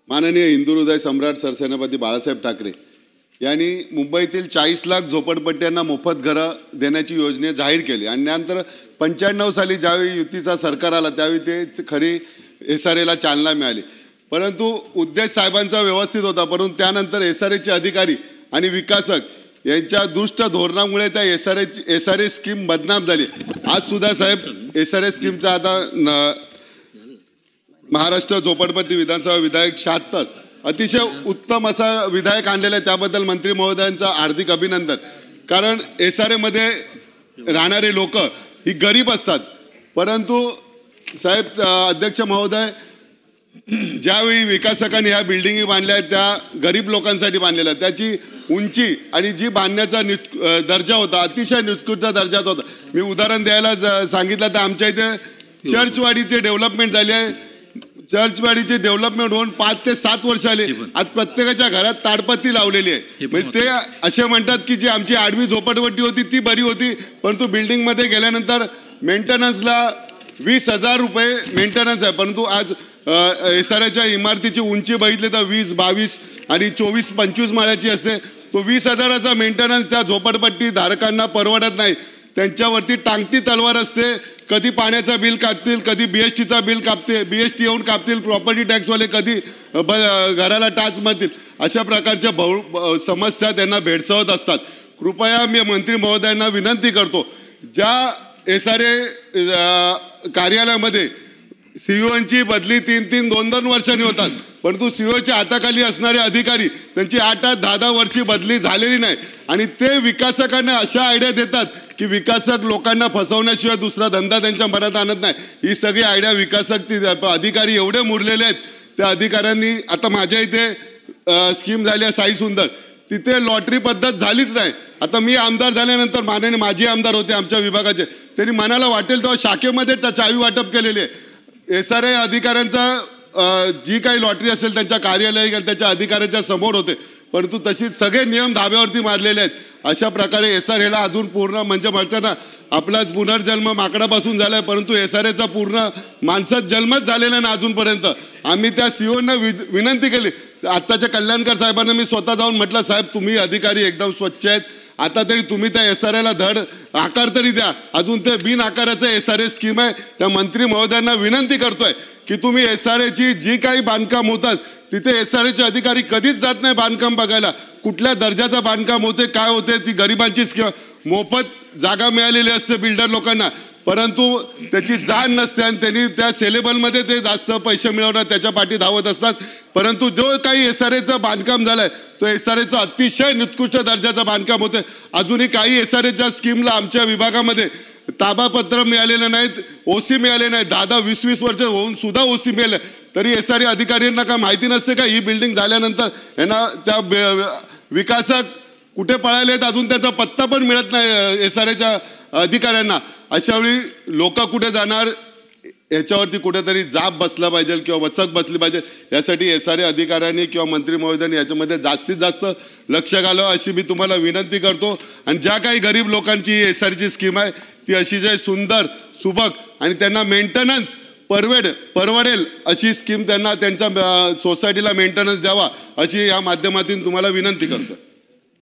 माननीय हिंदुहृदय सम्राट सरसेनापती बाळासाहेब ठाकरे यांनी मुंबईतील 40 लाख झोपडपट्ट्यांना मोफत घरं देण्याची योजना जाहीर केली आणि नंतर 95 साली ज्यावेळी युतीचा सरकार आला त्यावेळी ते खरी SRAला चालना मिळाली। परंतु उद्देश साहेबांचा व्यवस्थित होता, परंतु त्यानंतर SRAचे अधिकारी आणि विकासक यांच्या दुष्ट धोरणामुळे त्या SRA स्कीम बदनाम झाली। आज सुद्धा साहेब SRA स्कीमचा आता महाराष्ट्र झोपडपट्टी विधानसभा विधायक 76 अतिशय उत्तम असा विधायक आणलेला आहे, त्याबद्दल मंत्री महोदयांचा हार्दिक अभिनंदन। कारण SRA मध्ये राहणारे लोक ही गरीब असतात, परंतु साहेब अध्यक्ष महोदय ज्यावेळी विकासकांनी ह्या बिल्डिंगी बांधल्या त्या गरीब लोकांसाठी बांधलेल्या, त्याची उंची आणि जी बांधण्याचा दर्जा होता अतिशय निकृष्ट दर्जाचा होता। मी उदाहरण द्यायला सांगितलं तर आमच्या इथे चर्चवाडीचे डेव्हलपमेंट झाले आहे, चर्चवाडीचे डेव्हलपमेंट होऊन 5 ते 7 वर्ष आले। आज प्रत्येकाच्या घरात ताडपत्री लावलेली आहे। म्हणजे ते असे म्हणतात की जी आमची आडवी झोपडपट्टी होती ती बरी होती, परंतु बिल्डिंगमध्ये गेल्यानंतर मेंटेनन्सला 20,000 रुपये मेंटेनन्स आहे। परंतु आज SRAच्या इमारतीची उंची बघितली तर 20, 22 आणि 24, 25 माळ्याची असते। तो 20,000चा मेंटेनन्स त्या झोपडपट्टी धारकांना परवडत नाही। त्यांच्यावरती टांगती तलवार असते, कधी पाण्याचा बिल कापतील, कधी BSTचा बिल कापते, BST येऊन कापतील, प्रॉपर्टी टॅक्सवाले कधी घराला टाच मारतील। अशा प्रकारच्या समस्या त्यांना भेडसावत असतात। कृपया मी मंत्री महोदयांना विनंती करतो, ज्या SRA कार्यालयामध्ये CEOंची बदली 3-3, 2-2 वर्षांनी होतात, परंतु CEOच्या हाताखाली असणारे अधिकारी त्यांची 8-8, 10-10 वर्षी बदली झालेली नाही आणि ते विकासकांना अशा आयडिया देतात की विकासक लोकांना फसवण्याशिवाय दुसरा धंदा त्यांच्या मनात आणत नाही। ही सगळी आयडिया विकासक अधिकारी एवढे मुरलेले आहेत, त्या अधिकाऱ्यांनी आता माझ्या इथे स्कीम झाली आहे साई सुंदर, तिथे लॉटरी पद्धत झालीच नाही। आता मी आमदार झाल्यानंतर माननीय माजी आमदार होते आमच्या विभागाचे, त्यांनी मनाला वाटेल तेव्हा शाखेमध्ये चावी वाटप केलेली आहे। SRA अधिकाऱ्यांचा जी काही लॉटरी असेल त्यांच्या कार्यालय त्याच्या अधिकाऱ्यांच्या समोर होते, परंतु तशी सगळे नियम धाब्यावरती मारलेले आहेत। अशा प्रकारे SRAला अजून पूर्ण म्हणजे म्हणताना आपला पुनर्जन्म माकडापासून झालाय, परंतु SRAचा पूर्ण माणसात जन्मच झालेला नाही अजूनपर्यंत। आम्ही त्या CEOंना विनंती केली, आत्ताच्या कल्याणकर साहेबांना मी स्वतः जाऊन म्हटलं, साहेब तुम्ही अधिकारी एकदम स्वच्छ आहेत, आता तरी तुम्ही त्या SRAला धड आकार तरी द्या। अजून ते बिन आकाराचं SRA स्कीम आहे। त्या मंत्री महोदयांना विनंती करतोय की तुम्ही SRAची जी काही बांधकाम होतात तिथे SRAचे अधिकारी कधीच जात नाही बांधकाम बघायला, कुठल्या दर्जाचं बांधकाम होते काय होते, ती गरिबांची मोफत जागा मिळालेली असते बिल्डर लोकांना, परंतु त्याची जाण नसते आणि त्यांनी त्या सेलेबलमध्ये ते जास्त पैसे मिळवणार त्याच्या पाठी धावत असतात। परंतु जो काही SRAचं बांधकाम झालंय तो SRAचं अतिशय निकृष्ट दर्जाचं बांधकाम होते। अजूनही काही SRAच्या स्कीमला आमच्या विभागामध्ये ताबापत्र मिळालेलं नाहीत, OC मिळाले नाही, 10-10, 20-20 वर्ष होऊन सुद्धा OC मिळाले तरी SRA अधिकाऱ्यांना काय माहिती नसते का ही बिल्डिंग झाल्यानंतर यांना त्या विकासक कुठे पळालेत अजून त्याचा पत्ता पण मिळत नाही SRAच्या अधिकाऱ्यांना। अशावेळी लोक कुठे जाणार याच्यावरती कुठेतरी जाब बसला पाहिजे किंवा वचक बसली पाहिजे। यासाठी SRA अधिकाऱ्यांनी किंवा मंत्री महोदयांनी याच्यामध्ये जास्तीत जास्त लक्ष घालावं अशी मी तुम्हाला विनंती करतो। आणि ज्या काही गरीब लोकांची SRAची स्कीम आहे ती अतिशय सुंदर सुबक आणि त्यांना मेंटेनन्स परवडेल अशी स्कीम त्यांना त्यांच्या सोसायटीला मेंटेनन्स द्यावा अशी या माध्यमातून तुम्हाला विनंती करतो।